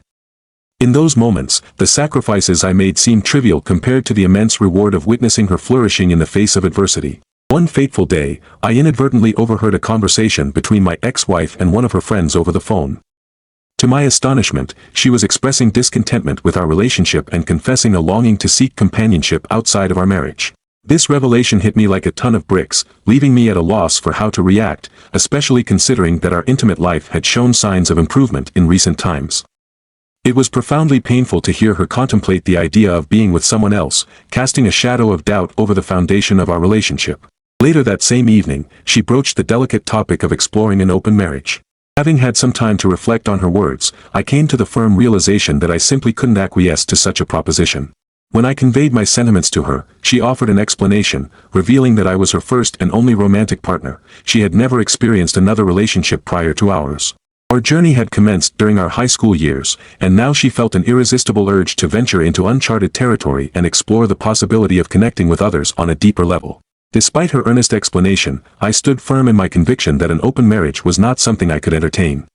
In those moments, the sacrifices I made seemed trivial compared to the immense reward of witnessing her flourishing in the face of adversity. One fateful day, I inadvertently overheard a conversation between my ex-wife and one of her friends over the phone. To my astonishment, she was expressing discontentment with our relationship and confessing a longing to seek companionship outside of our marriage. This revelation hit me like a ton of bricks, leaving me at a loss for how to react, especially considering that our intimate life had shown signs of improvement in recent times. It was profoundly painful to hear her contemplate the idea of being with someone else, casting a shadow of doubt over the foundation of our relationship. Later that same evening, she broached the delicate topic of exploring an open marriage. Having had some time to reflect on her words, I came to the firm realization that I simply couldn't acquiesce to such a proposition. When I conveyed my sentiments to her, she offered an explanation, revealing that I was her first and only romantic partner. She had never experienced another relationship prior to ours. Our journey had commenced during our high school years, and now she felt an irresistible urge to venture into uncharted territory and explore the possibility of connecting with others on a deeper level. Despite her earnest explanation, I stood firm in my conviction that an open marriage was not something I could entertain.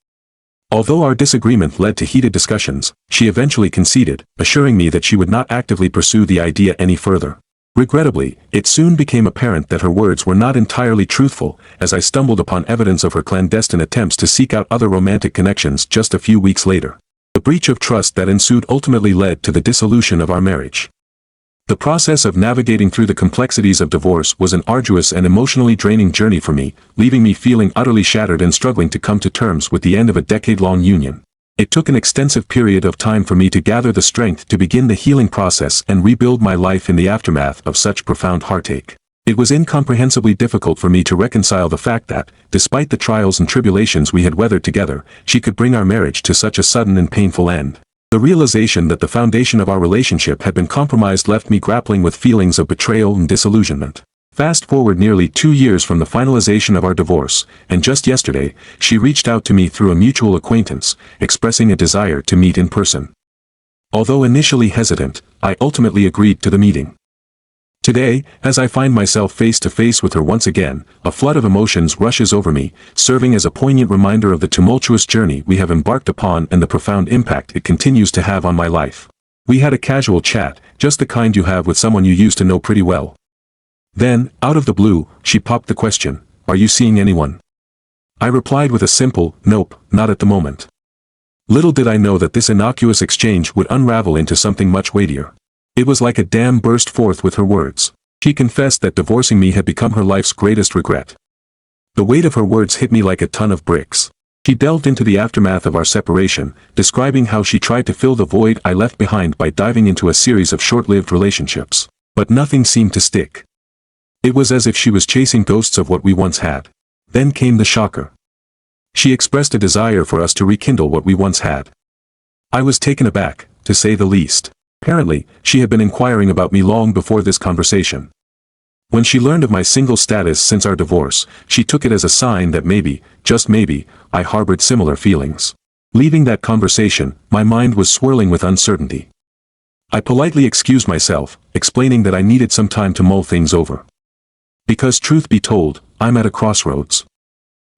Although our disagreement led to heated discussions, she eventually conceded, assuring me that she would not actively pursue the idea any further. Regrettably, it soon became apparent that her words were not entirely truthful, as I stumbled upon evidence of her clandestine attempts to seek out other romantic connections just a few weeks later. The breach of trust that ensued ultimately led to the dissolution of our marriage. The process of navigating through the complexities of divorce was an arduous and emotionally draining journey for me, leaving me feeling utterly shattered and struggling to come to terms with the end of a decade-long union. It took an extensive period of time for me to gather the strength to begin the healing process and rebuild my life in the aftermath of such profound heartache. It was incomprehensibly difficult for me to reconcile the fact that, despite the trials and tribulations we had weathered together, she could bring our marriage to such a sudden and painful end. The realization that the foundation of our relationship had been compromised left me grappling with feelings of betrayal and disillusionment. Fast forward nearly 2 years from the finalization of our divorce, and just yesterday, she reached out to me through a mutual acquaintance, expressing a desire to meet in person. Although initially hesitant, I ultimately agreed to the meeting. Today, as I find myself face to face with her once again, a flood of emotions rushes over me, serving as a poignant reminder of the tumultuous journey we have embarked upon and the profound impact it continues to have on my life. We had a casual chat, just the kind you have with someone you used to know pretty well. Then, out of the blue, she popped the question, "Are you seeing anyone?" I replied with a simple, "Nope, not at the moment." Little did I know that this innocuous exchange would unravel into something much weightier. It was like a dam burst forth with her words. She confessed that divorcing me had become her life's greatest regret. The weight of her words hit me like a ton of bricks. She delved into the aftermath of our separation, describing how she tried to fill the void I left behind by diving into a series of short-lived relationships. But nothing seemed to stick. It was as if she was chasing ghosts of what we once had. Then came the shocker. She expressed a desire for us to rekindle what we once had. I was taken aback, to say the least. Apparently, she had been inquiring about me long before this conversation. When she learned of my single status since our divorce, she took it as a sign that maybe, just maybe, I harbored similar feelings. Leaving that conversation, my mind was swirling with uncertainty. I politely excused myself, explaining that I needed some time to mull things over. Because truth be told, I'm at a crossroads.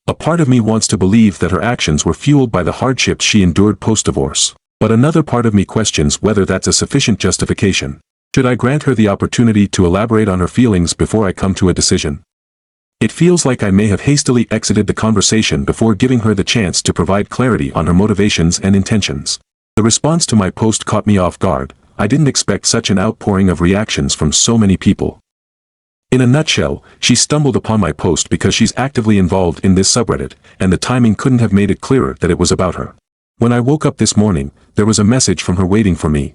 A part of me wants to believe that her actions were fueled by the hardships she endured post-divorce, but another part of me questions whether that's a sufficient justification. Should I grant her the opportunity to elaborate on her feelings before I come to a decision? It feels like I may have hastily exited the conversation before giving her the chance to provide clarity on her motivations and intentions. The response to my post caught me off guard. I didn't expect such an outpouring of reactions from so many people. In a nutshell, she stumbled upon my post because she's actively involved in this subreddit, and the timing couldn't have made it clearer that it was about her. When I woke up this morning, there was a message from her waiting for me.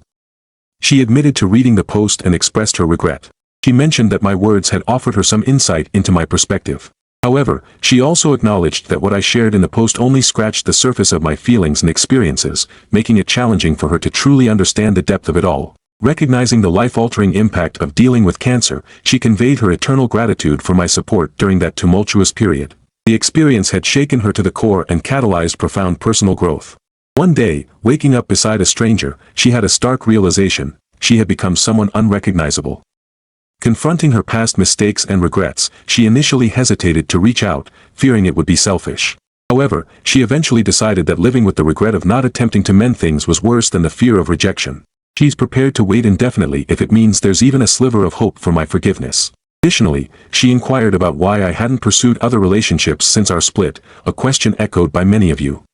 She admitted to reading the post and expressed her regret. She mentioned that my words had offered her some insight into my perspective. However, she also acknowledged that what I shared in the post only scratched the surface of my feelings and experiences, making it challenging for her to truly understand the depth of it all. Recognizing the life-altering impact of dealing with cancer, she conveyed her eternal gratitude for my support during that tumultuous period. The experience had shaken her to the core and catalyzed profound personal growth. One day, waking up beside a stranger, she had a stark realization: she had become someone unrecognizable. Confronting her past mistakes and regrets, she initially hesitated to reach out, fearing it would be selfish. However, she eventually decided that living with the regret of not attempting to mend things was worse than the fear of rejection. She's prepared to wait indefinitely if it means there's even a sliver of hope for my forgiveness. Additionally, she inquired about why I hadn't pursued other relationships since our split, a question echoed by many of you.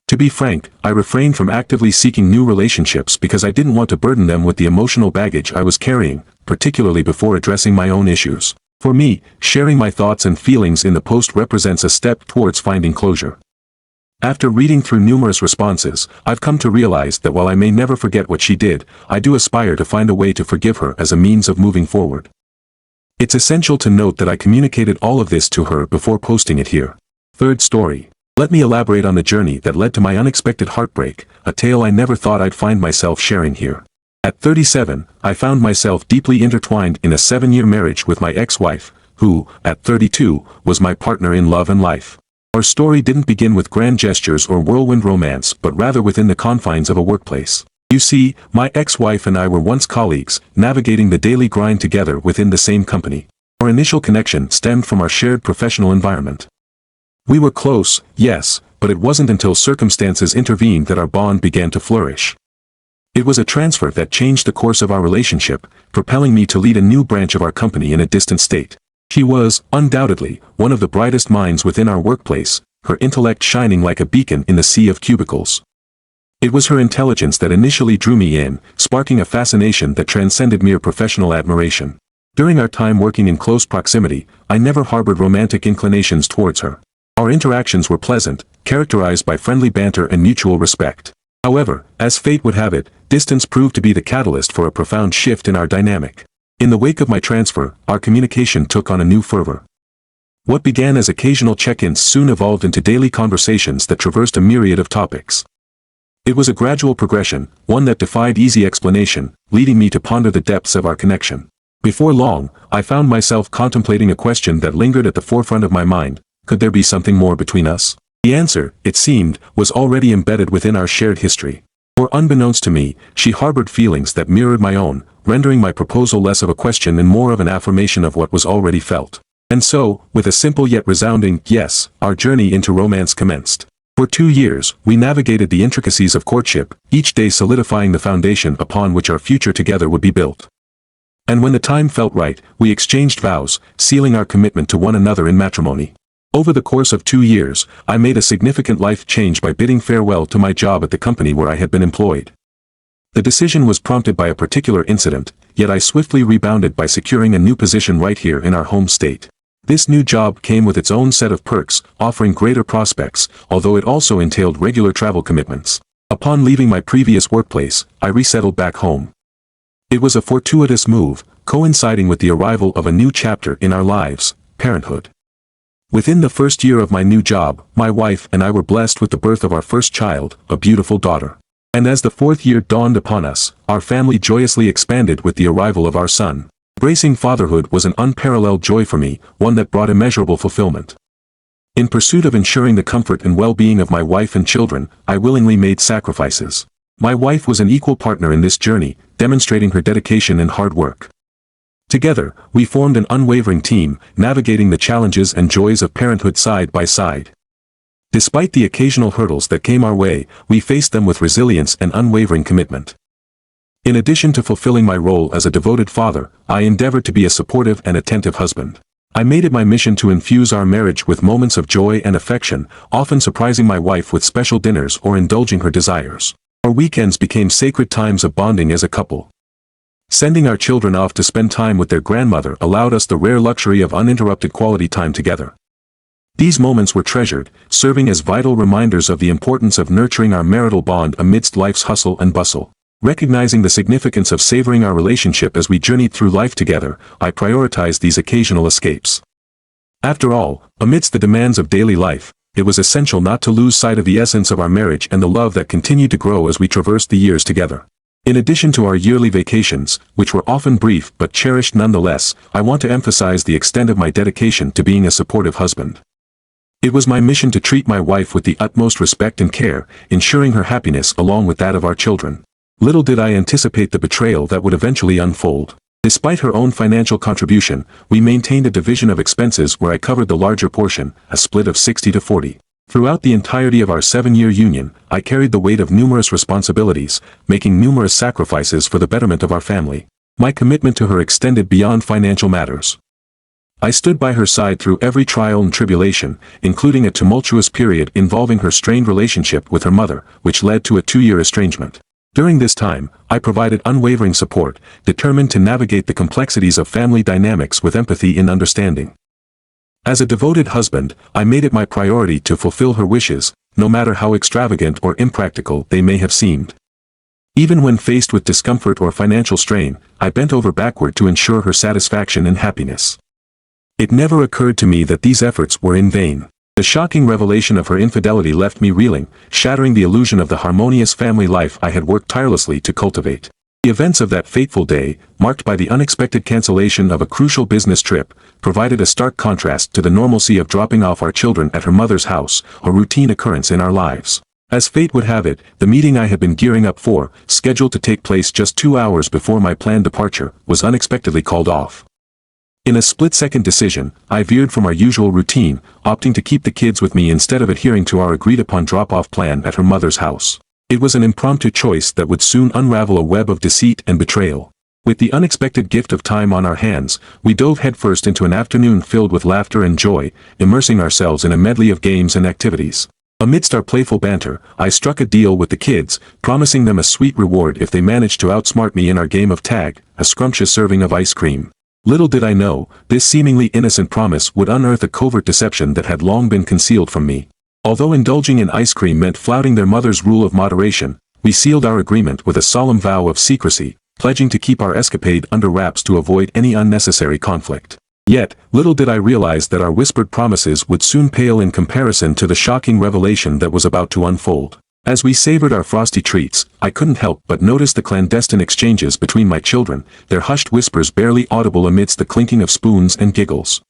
To be frank, I refrained from actively seeking new relationships because I didn't want to burden them with the emotional baggage I was carrying, particularly before addressing my own issues. For me, sharing my thoughts and feelings in the post represents a step towards finding closure. After reading through numerous responses, I've come to realize that while I may never forget what she did, I do aspire to find a way to forgive her as a means of moving forward. It's essential to note that I communicated all of this to her before posting it here. Third story. Let me elaborate on the journey that led to my unexpected heartbreak, a tale I never thought I'd find myself sharing here. At 37, I found myself deeply intertwined in a 7-year marriage with my ex-wife, who, at 32, was my partner in love and life. Our story didn't begin with grand gestures or whirlwind romance, but rather within the confines of a workplace. You see, my ex-wife and I were once colleagues, navigating the daily grind together within the same company. Our initial connection stemmed from our shared professional environment. We were close, yes, but it wasn't until circumstances intervened that our bond began to flourish. It was a transfer that changed the course of our relationship, propelling me to lead a new branch of our company in a distant state. She was, undoubtedly, one of the brightest minds within our workplace, her intellect shining like a beacon in the sea of cubicles. It was her intelligence that initially drew me in, sparking a fascination that transcended mere professional admiration. During our time working in close proximity, I never harbored romantic inclinations towards her. Our interactions were pleasant, characterized by friendly banter and mutual respect. However, as fate would have it, distance proved to be the catalyst for a profound shift in our dynamic. In the wake of my transfer, our communication took on a new fervor. What began as occasional check-ins soon evolved into daily conversations that traversed a myriad of topics. It was a gradual progression, one that defied easy explanation, leading me to ponder the depths of our connection. Before long, I found myself contemplating a question that lingered at the forefront of my mind: could there be something more between us? The answer, it seemed, was already embedded within our shared history. For unbeknownst to me, she harbored feelings that mirrored my own, rendering my proposal less of a question and more of an affirmation of what was already felt. And so, with a simple yet resounding yes, our journey into romance commenced. For 2 years, we navigated the intricacies of courtship, each day solidifying the foundation upon which our future together would be built. And when the time felt right, we exchanged vows, sealing our commitment to one another in matrimony. Over the course of 2 years, I made a significant life change by bidding farewell to my job at the company where I had been employed. The decision was prompted by a particular incident, yet I swiftly rebounded by securing a new position right here in our home state. This new job came with its own set of perks, offering greater prospects, although it also entailed regular travel commitments. Upon leaving my previous workplace, I resettled back home. It was a fortuitous move, coinciding with the arrival of a new chapter in our lives: parenthood. Within the first year of my new job, my wife and I were blessed with the birth of our first child, a beautiful daughter. And as the 4th year dawned upon us, our family joyously expanded with the arrival of our son. Embracing fatherhood was an unparalleled joy for me, one that brought immeasurable fulfillment. In pursuit of ensuring the comfort and well-being of my wife and children, I willingly made sacrifices. My wife was an equal partner in this journey, demonstrating her dedication and hard work. Together, we formed an unwavering team, navigating the challenges and joys of parenthood side by side. Despite the occasional hurdles that came our way, we faced them with resilience and unwavering commitment. In addition to fulfilling my role as a devoted father, I endeavored to be a supportive and attentive husband. I made it my mission to infuse our marriage with moments of joy and affection, often surprising my wife with special dinners or indulging her desires. Our weekends became sacred times of bonding as a couple. Sending our children off to spend time with their grandmother allowed us the rare luxury of uninterrupted quality time together. These moments were treasured, serving as vital reminders of the importance of nurturing our marital bond amidst life's hustle and bustle. Recognizing the significance of savoring our relationship as we journeyed through life together, I prioritized these occasional escapes. After all, amidst the demands of daily life, it was essential not to lose sight of the essence of our marriage and the love that continued to grow as we traversed the years together. In addition to our yearly vacations, which were often brief but cherished nonetheless, I want to emphasize the extent of my dedication to being a supportive husband. It was my mission to treat my wife with the utmost respect and care, ensuring her happiness along with that of our children. Little did I anticipate the betrayal that would eventually unfold. Despite her own financial contribution, we maintained a division of expenses where I covered the larger portion, a split of 60-40. Throughout the entirety of our 7-year union, I carried the weight of numerous responsibilities, making numerous sacrifices for the betterment of our family. My commitment to her extended beyond financial matters. I stood by her side through every trial and tribulation, including a tumultuous period involving her strained relationship with her mother, which led to a 2-year estrangement. During this time, I provided unwavering support, determined to navigate the complexities of family dynamics with empathy and understanding. As a devoted husband, I made it my priority to fulfill her wishes, no matter how extravagant or impractical they may have seemed. Even when faced with discomfort or financial strain, I bent over backward to ensure her satisfaction and happiness. It never occurred to me that these efforts were in vain. The shocking revelation of her infidelity left me reeling, shattering the illusion of the harmonious family life I had worked tirelessly to cultivate. The events of that fateful day, marked by the unexpected cancellation of a crucial business trip, provided a stark contrast to the normalcy of dropping off our children at her mother's house, a routine occurrence in our lives. As fate would have it, the meeting I had been gearing up for, scheduled to take place just 2 hours before my planned departure, was unexpectedly called off. In a split-second decision, I veered from our usual routine, opting to keep the kids with me instead of adhering to our agreed-upon drop-off plan at her mother's house. It was an impromptu choice that would soon unravel a web of deceit and betrayal. With the unexpected gift of time on our hands, we dove headfirst into an afternoon filled with laughter and joy, immersing ourselves in a medley of games and activities. Amidst our playful banter, I struck a deal with the kids, promising them a sweet reward if they managed to outsmart me in our game of tag, a scrumptious serving of ice cream. Little did I know, this seemingly innocent promise would unearth a covert deception that had long been concealed from me. Although indulging in ice cream meant flouting their mother's rule of moderation, we sealed our agreement with a solemn vow of secrecy, pledging to keep our escapade under wraps to avoid any unnecessary conflict. Yet, little did I realize that our whispered promises would soon pale in comparison to the shocking revelation that was about to unfold. As we savored our frosty treats, I couldn't help but notice the clandestine exchanges between my children, their hushed whispers barely audible amidst the clinking of spoons and giggles.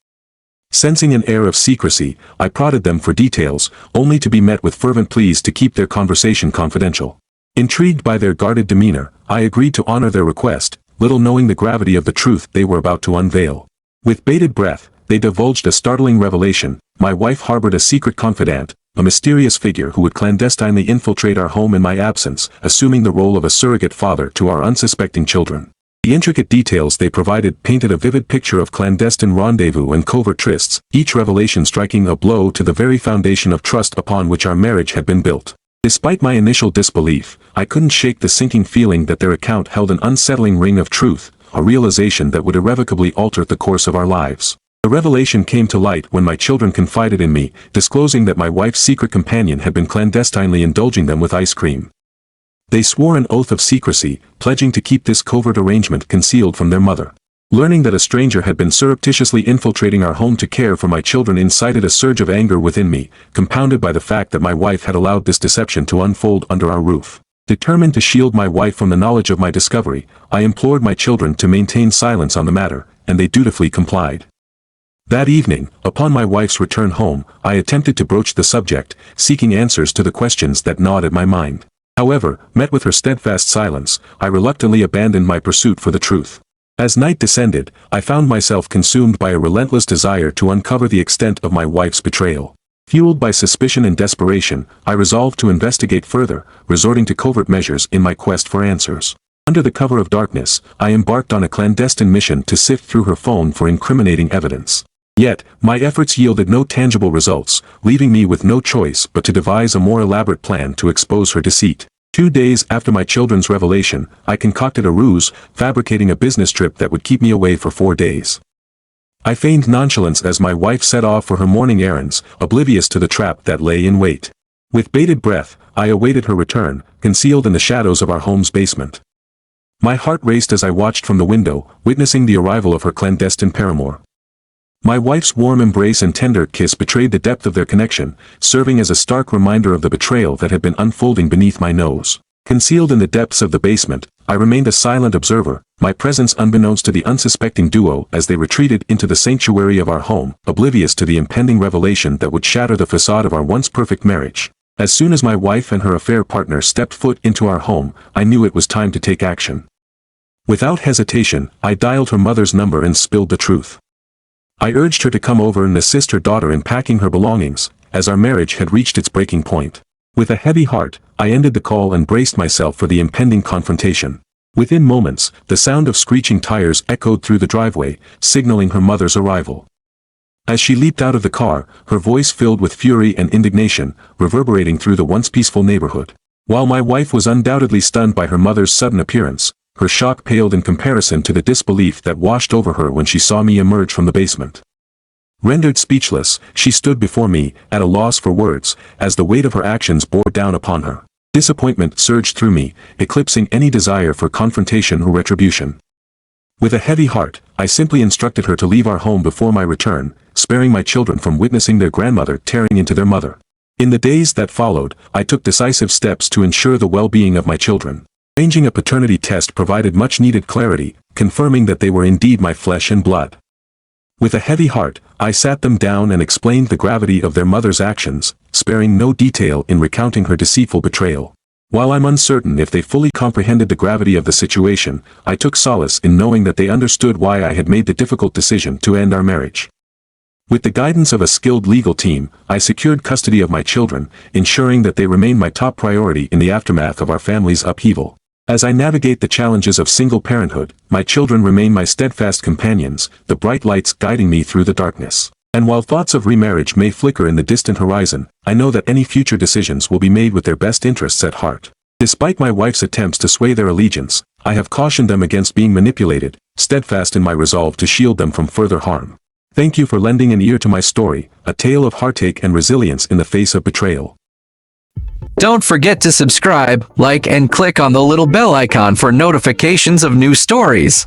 Sensing an air of secrecy, I prodded them for details, only to be met with fervent pleas to keep their conversation confidential. Intrigued by their guarded demeanor, I agreed to honor their request, little knowing the gravity of the truth they were about to unveil. With bated breath, they divulged a startling revelation: my wife harbored a secret confidant, a mysterious figure who would clandestinely infiltrate our home in my absence, assuming the role of a surrogate father to our unsuspecting children. The intricate details they provided painted a vivid picture of clandestine rendezvous and covert trysts, each revelation striking a blow to the very foundation of trust upon which our marriage had been built. Despite my initial disbelief, I couldn't shake the sinking feeling that their account held an unsettling ring of truth, a realization that would irrevocably alter the course of our lives. The revelation came to light when my children confided in me, disclosing that my wife's secret companion had been clandestinely indulging them with ice cream. They swore an oath of secrecy, pledging to keep this covert arrangement concealed from their mother. Learning that a stranger had been surreptitiously infiltrating our home to care for my children incited a surge of anger within me, compounded by the fact that my wife had allowed this deception to unfold under our roof. Determined to shield my wife from the knowledge of my discovery, I implored my children to maintain silence on the matter, and they dutifully complied. That evening, upon my wife's return home, I attempted to broach the subject, seeking answers to the questions that gnawed at my mind. However, met with her steadfast silence, I reluctantly abandoned my pursuit for the truth. As night descended, I found myself consumed by a relentless desire to uncover the extent of my wife's betrayal. Fueled by suspicion and desperation, I resolved to investigate further, resorting to covert measures in my quest for answers. Under the cover of darkness, I embarked on a clandestine mission to sift through her phone for incriminating evidence. Yet, my efforts yielded no tangible results, leaving me with no choice but to devise a more elaborate plan to expose her deceit. 2 days after my children's revelation, I concocted a ruse, fabricating a business trip that would keep me away for 4 days. I feigned nonchalance as my wife set off for her morning errands, oblivious to the trap that lay in wait. With bated breath, I awaited her return, concealed in the shadows of our home's basement. My heart raced as I watched from the window, witnessing the arrival of her clandestine paramour. My wife's warm embrace and tender kiss betrayed the depth of their connection, serving as a stark reminder of the betrayal that had been unfolding beneath my nose. Concealed in the depths of the basement, I remained a silent observer, my presence unbeknownst to the unsuspecting duo as they retreated into the sanctuary of our home, oblivious to the impending revelation that would shatter the facade of our once perfect marriage. As soon as my wife and her affair partner stepped foot into our home, I knew it was time to take action. Without hesitation, I dialed her mother's number and spilled the truth. I urged her to come over and assist her daughter in packing her belongings, as our marriage had reached its breaking point. With a heavy heart, I ended the call and braced myself for the impending confrontation. Within moments, the sound of screeching tires echoed through the driveway, signaling her mother's arrival. As she leaped out of the car, her voice filled with fury and indignation, reverberating through the once peaceful neighborhood. While my wife was undoubtedly stunned by her mother's sudden appearance, her shock paled in comparison to the disbelief that washed over her when she saw me emerge from the basement. Rendered speechless, she stood before me, at a loss for words, as the weight of her actions bore down upon her. Disappointment surged through me, eclipsing any desire for confrontation or retribution. With a heavy heart, I simply instructed her to leave our home before my return, sparing my children from witnessing their grandmother tearing into their mother. In the days that followed, I took decisive steps to ensure the well-being of my children. Arranging a paternity test provided much-needed clarity, confirming that they were indeed my flesh and blood. With a heavy heart, I sat them down and explained the gravity of their mother's actions, sparing no detail in recounting her deceitful betrayal. While I'm uncertain if they fully comprehended the gravity of the situation, I took solace in knowing that they understood why I had made the difficult decision to end our marriage. With the guidance of a skilled legal team, I secured custody of my children, ensuring that they remain my top priority in the aftermath of our family's upheaval. As I navigate the challenges of single parenthood, my children remain my steadfast companions, the bright lights guiding me through the darkness. And while thoughts of remarriage may flicker in the distant horizon, I know that any future decisions will be made with their best interests at heart. Despite my wife's attempts to sway their allegiance, I have cautioned them against being manipulated, steadfast in my resolve to shield them from further harm. Thank you for lending an ear to my story, a tale of heartache and resilience in the face of betrayal. Don't forget to subscribe, like, and click on the little bell icon for notifications of new stories.